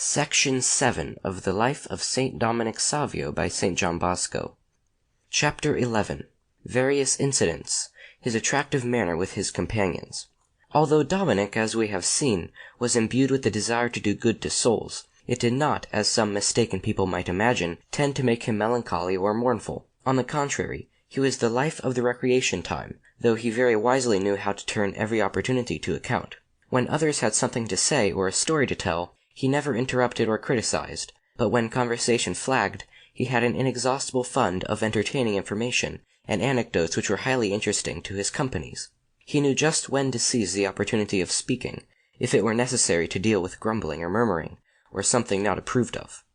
Section 7 of the Life of St. Dominic Savio by St. John Bosco. Chapter 11. Various Incidents. His Attractive Manner with his Companions. Although Dominic, as we have seen, was imbued with the desire to do good to souls, it did not, as some mistaken people might imagine, tend to make him melancholy or mournful. On the contrary, he was the life of the recreation time, though he very wisely knew how to turn every opportunity to account. When others had something to say or a story to tell, he never interrupted or criticized, but when conversation flagged, he had an inexhaustible fund of entertaining information and anecdotes which were highly interesting to his companies. He knew just when to seize the opportunity of speaking, if it were necessary to deal with grumbling or murmuring, or something not approved of.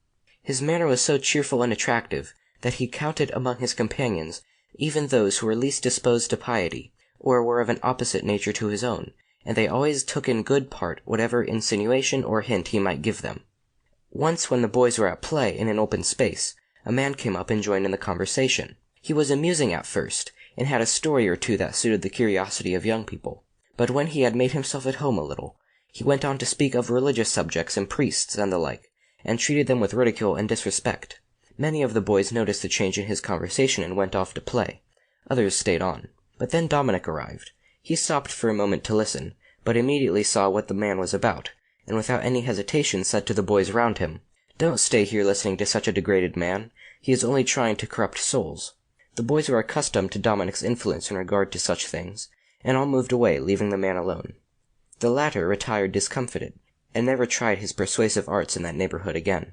His manner was so cheerful and attractive that he counted among his companions even those who were least disposed to piety, or were of an opposite nature to his own, and they always took in good part whatever insinuation or hint he might give them. Once when the boys were at play in an open space, a man came up and joined in the conversation. He was amusing at first, and had a story or two that suited the curiosity of young people, but when he had made himself at home a little, he went on to speak of religious subjects and priests and the like, and treated them with ridicule and disrespect. Many of the boys noticed the change in his conversation and went off to play. Others stayed on. But then Dominic arrived. He stopped for a moment to listen, but immediately saw what the man was about, and without any hesitation said to the boys round him, "Don't stay here listening to such a degraded man. He is only trying to corrupt souls." The boys were accustomed to Dominic's influence in regard to such things, and all moved away, leaving the man alone. The latter retired discomfited, and never tried his persuasive arts in that neighborhood again.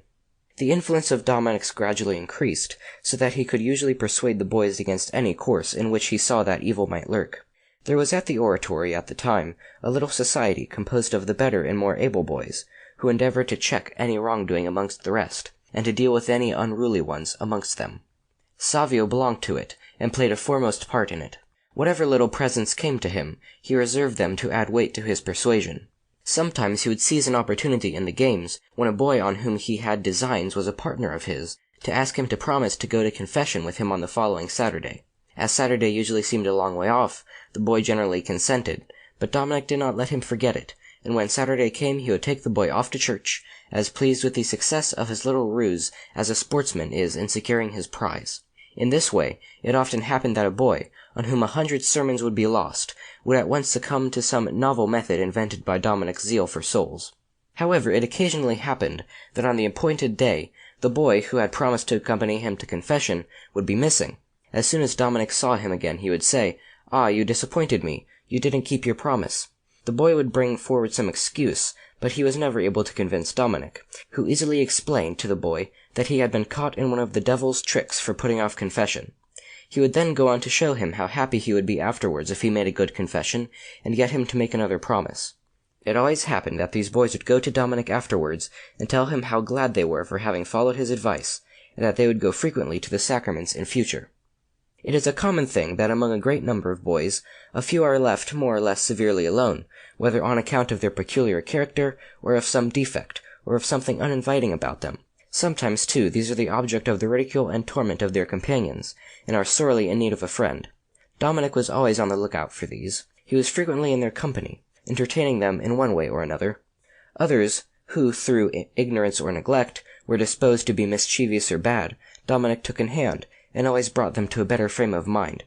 The influence of Dominic's gradually increased, so that he could usually persuade the boys against any course in which he saw that evil might lurk. There was at the oratory at the time a little society composed of the better and more able boys, who endeavored to check any wrongdoing amongst the rest, and to deal with any unruly ones amongst them. Savio belonged to it, and played a foremost part in it. Whatever little presents came to him, he reserved them to add weight to his persuasion. Sometimes he would seize an opportunity in the games, when a boy on whom he had designs was a partner of his, to ask him to promise to go to confession with him on the following Saturday. As Saturday usually seemed a long way off, the boy generally consented, but Dominic did not let him forget it, and when Saturday came he would take the boy off to church, as pleased with the success of his little ruse as a sportsman is in securing his prize. In this way, it often happened that a boy, on whom 100 sermons would be lost, would at once succumb to some novel method invented by Dominic's zeal for souls. However, it occasionally happened that on the appointed day, the boy who had promised to accompany him to confession would be missing. As soon as Dominic saw him again, he would say, "Ah, you disappointed me. You didn't keep your promise." The boy would bring forward some excuse, but he was never able to convince Dominic, who easily explained to the boy that he had been caught in one of the devil's tricks for putting off confession. He would then go on to show him how happy he would be afterwards if he made a good confession, and get him to make another promise. It always happened that these boys would go to Dominic afterwards and tell him how glad they were for having followed his advice, and that they would go frequently to the sacraments in future. It is a common thing that among a great number of boys, a few are left more or less severely alone, whether on account of their peculiar character, or of some defect, or of something uninviting about them. Sometimes, too, these are the object of the ridicule and torment of their companions, and are sorely in need of a friend. Dominic was always on the lookout for these. He was frequently in their company, entertaining them in one way or another. Others, who, through ignorance or neglect, were disposed to be mischievous or bad, Dominic took in hand, and always brought them to a better frame of mind.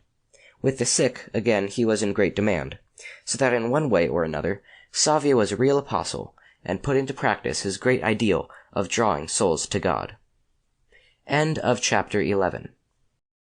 With the sick, again, he was in great demand, so that in one way or another, Savio was a real apostle, and put into practice his great ideal of drawing souls to God. End of chapter 11.